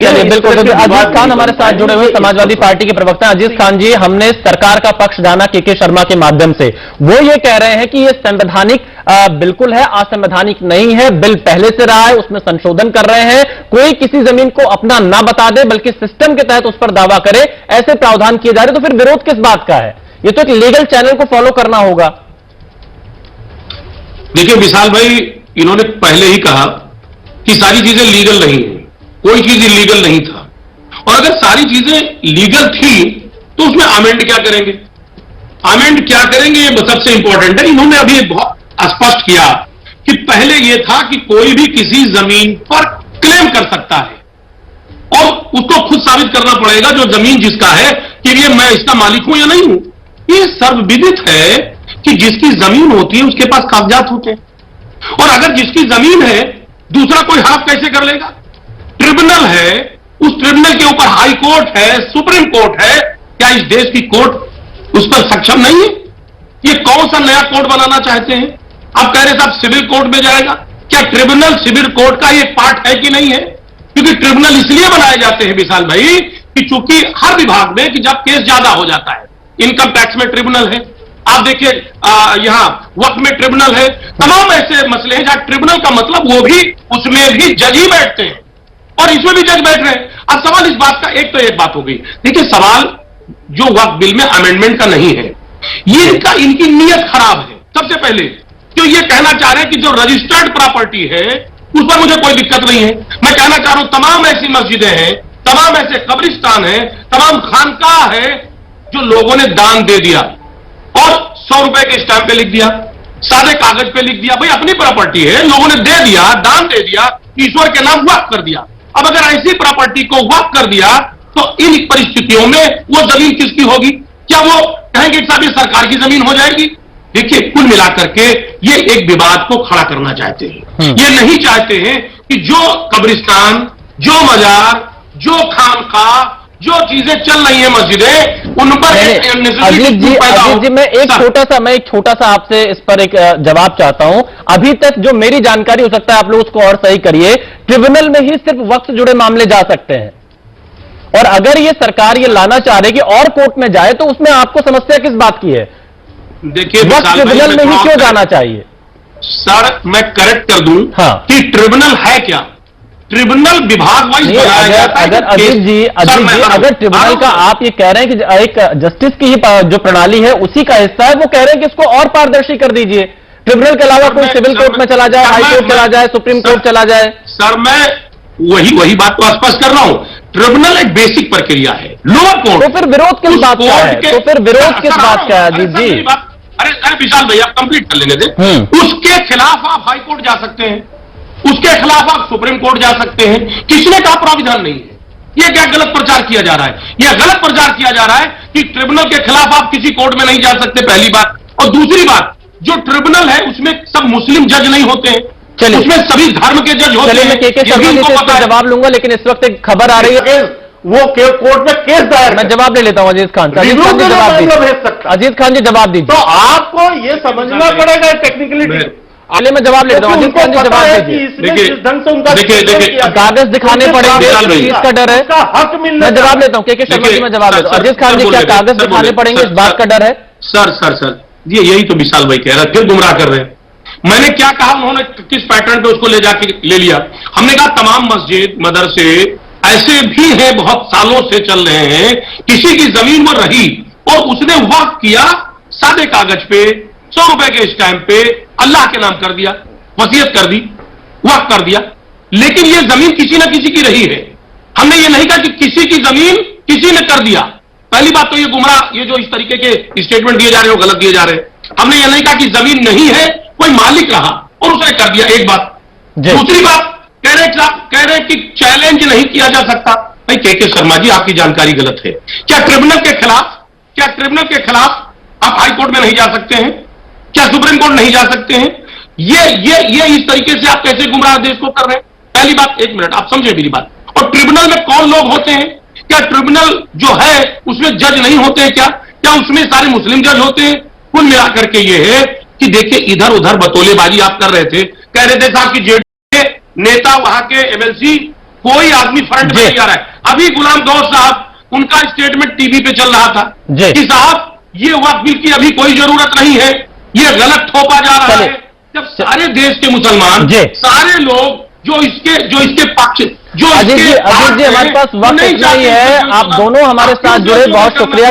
चलिए बिल्कुल। अजीज खान हमारे साथ जुड़े हुए समाजवादी पार्टी के प्रवक्ता। अजीज खान जी, हमने सरकार का पक्ष जाना के शर्मा के माध्यम से। वो ये कह रहे हैं कि ये संवैधानिक बिल्कुल है, असंवैधानिक नहीं है। बिल पहले से रहा है, उसमें संशोधन कर रहे हैं। कोई किसी जमीन को अपना ना बता दे बल्कि सिस्टम के तहत उस पर दावा करे, ऐसे प्रावधान किए जा रहे। तो फिर विरोध किस बात का है? ये तो एक लीगल चैनल को फॉलो करना होगा। देखिए विशाल भाई, इन्होंने पहले ही कहा कि सारी चीजें लीगल नहीं है, कोई चीज इलीगल नहीं था। और अगर सारी चीजें लीगल थी तो उसमें अमेंड क्या करेंगे? अमेंड क्या करेंगे, ये सबसे इंपॉर्टेंट है। इन्होंने अभी बहुत स्पष्ट किया कि पहले यह था कि कोई भी किसी जमीन पर क्लेम कर सकता है और उसको खुद साबित करना पड़ेगा, जो जमीन जिसका है, कि ये मैं इसका मालिक हूं या नहीं हूं। ये सर्वविदित है कि जिसकी जमीन होती है उसके पास कागजात होते हैं, और अगर जिसकी जमीन है दूसरा कोई हड़प कैसे कर लेगा? ट्रिब्यूनल है, उस ट्रिब्यूनल के ऊपर हाई कोर्ट है, सुप्रीम कोर्ट है। क्या इस देश की कोर्ट उस पर सक्षम नहीं है? ये कौन सा नया कोर्ट बनाना चाहते हैं? आप कह रहे साहब सिविल कोर्ट में जाएगा। क्या ट्रिब्यूनल सिविल कोर्ट का एक पार्ट है कि नहीं है? क्योंकि ट्रिब्यूनल इसलिए बनाए जाते हैं विशाल भाई कि चूंकि हर विभाग में कि जब केस ज्यादा हो जाता है, इनकम टैक्स में ट्रिब्यूनल है, आप देखिए यहां वक्त में ट्रिब्यूनल है, तमाम ऐसे मसले हैं जहां ट्रिब्यूनल का मतलब वो भी, उसमें भी जज ही बैठते हैं और इसमें भी जज बैठ रहे हैं। अब सवाल इस बात का, एक तो एक बात हो गई। देखिए सवाल जो वक्त बिल में अमेंडमेंट का नहीं है, ये इनकी नीयत खराब है। सबसे पहले जो ये कहना चाह रहे हैं कि जो रजिस्टर्ड प्रॉपर्टी है उस पर मुझे कोई दिक्कत नहीं है। मैं कहना चाह रहा हूं तमाम ऐसी मस्जिदें हैं, तमाम ऐसे कब्रिस्तान हैं, तमाम खानकाह है जो लोगों ने दान दे दिया और 100 रुपए के स्टैंप पे लिख दिया, सादे कागज पे लिख दिया, भाई अपनी प्रॉपर्टी है, लोगों ने दे दिया, दान दे दिया, ईश्वर के नाम वक्फ कर दिया। अब अगर ऐसी प्रॉपर्टी को वक्फ कर दिया तो इन परिस्थितियों में वो जमीन किसकी होगी? क्या वो कहेंगे साहब ये सरकार की जमीन हो जाएगी? देखिए कुल मिलाकर के ये एक विवाद को खड़ा करना चाहते हैं। ये नहीं चाहते हैं कि जो कब्रिस्तान, जो मजार, जो खानकाह, जो चीजें चल रही हैं मस्जिदें, उन पर अजीत जी मैं एक छोटा सा आपसे इस पर एक जवाब चाहता हूं। अभी तक जो मेरी जानकारी, हो सकता है आप लोग उसको और सही करिए, ट्रिब्यूनल में ही सिर्फ वक्त से जुड़े मामले जा सकते हैं, और अगर ये सरकार ये लाना चाह रही कि और कोर्ट में जाए तो उसमें आपको समस्या किस बात की है? देखिए वक्त ट्रिब्यूनल में ही क्यों जाना चाहिए? सर मैं करेक्ट कर दूं कि ट्रिब्यूनल है क्या? ट्रिब्यूनल विभाग वाइज बनाया जाता है। अगर अजीत जी अगर ट्रिब्यूनल का आप ये कह रहे हैं कि एक जस्टिस की ही जो प्रणाली है उसी का हिस्सा है, वो कह रहे हैं कि इसको और पारदर्शी कर दीजिए। ट्रिब्यूनल के अलावा कोई सिविल कोर्ट में चला जाए, हाई कोर्ट चला जाए, सुप्रीम कोर्ट चला जाए। सर मैं वही बात को स्पष्ट कर रहा हूं। ट्रिब्यूनल एक बेसिक प्रक्रिया है, लोअर कोर्ट। तो फिर विरोध किस बात का है? तो फिर विरोध किस बात का है अजीत जी? अरे विशाल भैया कंप्लीट कर लेने दे। उसके खिलाफ आप हाई कोर्ट जा सकते हैं, उसके खिलाफ आप सुप्रीम कोर्ट जा सकते हैं। किसने कहा प्राविधान नहीं है? यह क्या गलत प्रचार किया जा रहा है? यह गलत प्रचार किया जा रहा है कि ट्रिब्यूनल के खिलाफ आप किसी कोर्ट में नहीं जा सकते, पहली बात। और दूसरी बात, जो ट्रिब्यूनल है उसमें सब मुस्लिम जज नहीं होते हैं, उसमें सभी धर्म के जज होते हैं। मैं के शर्मा जी से जवाब लूंगा, लेकिन इस वक्त एक खबर आ रही है, वो कोर्ट में केस दायर, मैं जवाब ले लेता हूं अजीज खान से। अजीज खान जी जवाब दीजिए। अजीज खान जी जवाब दीजिए। तो आपको ये समझना पड़ेगा टेक्निकलिटी। आले मैं जवाब ले लेता हूं। अजीज खान जी जवाब दीजिए। देखिए कागज दिखाने पड़ेंगे, चीज का डर है, हक मिलना। मैं जवाब लेता हूं। के शर्मा जी मैं जवाब लेता हूं। अजीज खान जी क्या कागज दिखाने पड़ेंगे, इस बात का डर है? सर ये यही तो विशाल भाई कह रहा है, फिर गुमराह कर रहे हैं। मैंने क्या कहा, उन्होंने किस पैटर्न पे उसको ले जाके ले लिया। हमने कहा तमाम मस्जिद मदरसे ऐसे भी हैं, बहुत सालों से चल रहे हैं, किसी की जमीन पर रही और उसने वक्फ किया, सादे कागज पे 100 रुपए के स्टैंप पे अल्लाह के नाम कर दिया, वसीयत कर दी, वक्फ कर दिया, लेकिन यह जमीन किसी न किसी की रही है। हमने ये नहीं कहा कि किसी की जमीन किसी ने कर दिया। पहली बात तो ये गुमराह, ये जो इस तरीके के स्टेटमेंट दिए जा रहे हैं वो गलत दिए जा रहे हैं। हमने ये नहीं कहा कि जमीन नहीं है, कोई मालिक रहा और उसने कर दिया, एक बात। दूसरी बात कह रहे कि चैलेंज नहीं किया जा सकता। भाई के शर्मा जी आपकी जानकारी गलत है। क्या ट्रिब्यूनल के खिलाफ आप हाई कोर्ट में नहीं जा सकते हैं? क्या सुप्रीम कोर्ट नहीं जा सकते हैं? ये इस तरीके से आप कैसे गुमराह देश को कर रहे हैं? पहली बात, एक मिनट आप समझे मेरी बात। और ट्रिब्यूनल में कौन लोग होते हैं? क्या ट्रिब्यूनल जो है उसमें जज नहीं होते हैं? क्या उसमें सारे मुस्लिम जज होते हैं? कुल मिलाकर के ये है कि देखिए इधर उधर बतौलेबाजी आप कर रहे थे, कह रहे थे साहब कि जेडीयू नेता वहां के एमएलसी कोई आदमी फ्रंट में जी। नहीं आ रहा है। अभी गुलाम गौर साहब, उनका स्टेटमेंट टीवी पे चल रहा था जी। कि साहब ये वक्फ बिल की अभी कोई जरूरत नहीं है, ये गलत थोपा जा रहा चलिए। है। जब सारे देश के मुसलमान, जी। सारे लोग जो इसके पक्ष, जो अजीत जी, इसके अजीत जी, साथ हमारे हैं, पास वो वक्त नहीं इतना ही चाहते है। इसमें आप संशोधन। दोनों हमारे आप साथ क्यों जुड़े, बहुत संशोधन करना शुक्रिया।